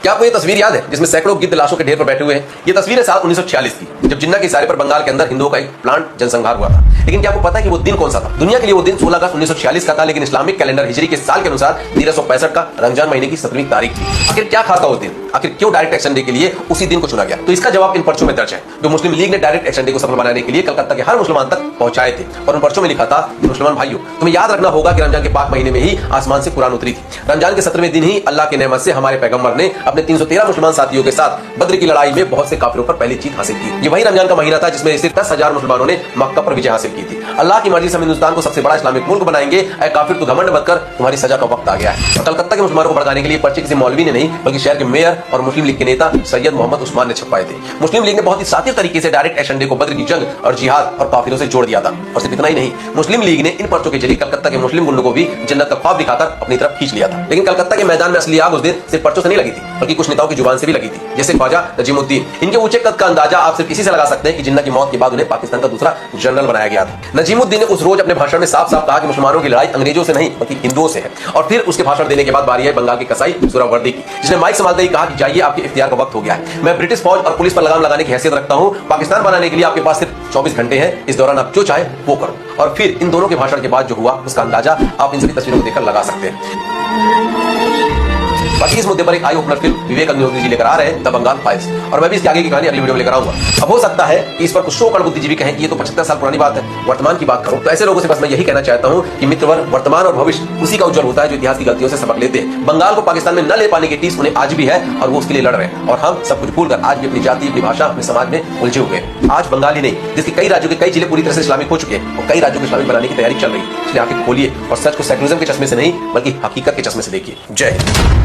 क्या आपको ये तस्वीर याद है जिसमें सैकड़ों गिद्ध लाशों के ढेर पर बैठे हुए हैं? ये तस्वीर है साल 1946 की, जब जिन्ना के इशारे पर बंगाल के अंदर हिंदुओं का एक प्लांट जनसंहार हुआ था। लेकिन क्या आपको पता है कि वो दिन कौन सा था? दुनिया के लिए वो दिन 16 अगस्त 1946 का था, लेकिन इस्लामिक कैलेंडर हिजरी के साल के अनुसार 1365 का रमजान महीने की 17वीं तारीख थी। आखिर क्या खास था उस दिन? आखिर क्यों डायरेक्ट एक्शन डे के लिए उसी दिन को चुना गया? तो इसका जवाब इन पर्चों में दर्ज है, जो मुस्लिम लीग ने डायरेक्ट एक्शन डे को सफल बनाने के लिए कलकत्ता के हर मुसलमान तक पहुंचाए थे। और उन पर्चों में लिखा था कि मुसलमान भाइयों, तुम्हें याद रखना होगा कि रमजान के पाक महीने में ही आसमान से कुरान उतरी थी। रमजान के 17वें दिन ही अल्लाह की नेमत से हमारे पैगंबर ने अपने 313 मुसलमान साथियों के साथ बद्र की लड़ाई में बहुत से काफिरों पर पहली जीत हासिल की। ये वही रमजान का महीना था जिसमें सिर्फ 10,000 मुसलमानों ने मक्का पर विजय हासिल की थी। अल्लाह की मर्जी से हम हिंदुस्तान को सबसे बड़ा इस्लामिक मुल्क बनाएंगे, ऐ काफिर तो घमंड मत कर, तुम्हारी सजा का वक्त आ गया है। और कलकत्ता के मुसलमानों को भड़काने के लिए पर्चे किसी मौलवी ने नहीं, बल्कि शहर के मेयर और मुस्लिम लीग के नेता सैयद मोहम्मद उस्मान ने छपवाए थे। मुस्लिम लीग ने बहुत ही सातिर तरीके से डायरेक्ट एक्शन डे को बद्र की जंग और जिहाद और काफिरों से जोड़ दिया था। और सिर्फ इतना ही नहीं, मुस्लिम लीग ने इन पर्चों के जरिए कलकत्ता के मुस्लिम गुंडों को भी जन्नत का ख्वाब दिखाकर अपनी तरफ खींच लिया था। लेकिन कलकत्ता के मैदान में असली आग उस दिन सिर्फ पर्चों से नहीं लगी थी, बल्कि कुछ नेताओं की जुबान से भी लगी थी, जैसे ख्वाजा नजीमुद्दीन। इनके ऊंचे कद का अंदाजा आप सिर्फ इसी से लगा सकते हैं कि जिन्ना की मौत के बाद उन्हें पाकिस्तान का दूसरा जनरल बनाया गया था। नजीमुद्दीन ने उस रोज अपने भाषण में साफ साफ कहा कि मुसलमानों की लड़ाई अंग्रेजों से नहीं बल्कि हिंदुओं से है। और फिर उसके भाषण देने के बाद बारी आई बंगाल की कसाई सुहरावर्दी की, जिसने माइक संभालते ही कहा कि जाइए, आपके इख्तियार का वक्त हो गया है। मैं ब्रिटिश फौज और पुलिस पर लगाम लगाने की हैसियत रखता हूं। पाकिस्तान बनाने के लिए आपके पास सिर्फ 24 घंटे हैं, इस दौरान आप जो चाहे वो करो। और फिर इन दोनों के भाषण के बाद जो हुआ उसका अंदाजा आप इन सभी तस्वीरों को देखकर लगा सकते हैं। बाकी इस मुद्दे पर एक eye opener film Vivek Agnihotri ji लेकर आ रहे हैं द बंगाल फाइल्स, और मैं भी इसके आगे की कहानी अगली वीडियो में लेकर आऊंगा। अब हो सकता है कि इस पर कुछ शोकड़ बुद्धिजीवी कहें कि ये तो 75 साल पुरानी बात है, वर्तमान की बात करो। तो ऐसे लोगों से बस मैं यही कहना चाहता हूं कि मित्रवर, वर्तमान और भविष्य उसी का उज्जवल होता है जो इतिहास की गलतियों से सबक लेते हैं। बंगाल को पाकिस्तान में न ले पाने की टीस उन्हें आज भी है और वो उसके लिए लड़ रहे हैं। और हम सब कुछ भूलकर आज भी अपनी जाति, अपनी भाषा, अपने समाज में उलझे हुए हैं। आज बंगाल ही नहीं, जिसके कई राज्यों के कई जिले पूरी तरह से इस्लामिक हो चुके हैं और कई राज्यों को इस्लामिक बनाने की तैयारी चल रही है। इसलिए आंखें खोलिए और सच को सेकुलरिज्म के चश्मे से नहीं बल्कि हकीकत के चश्मे से देखिए। जय हिंद।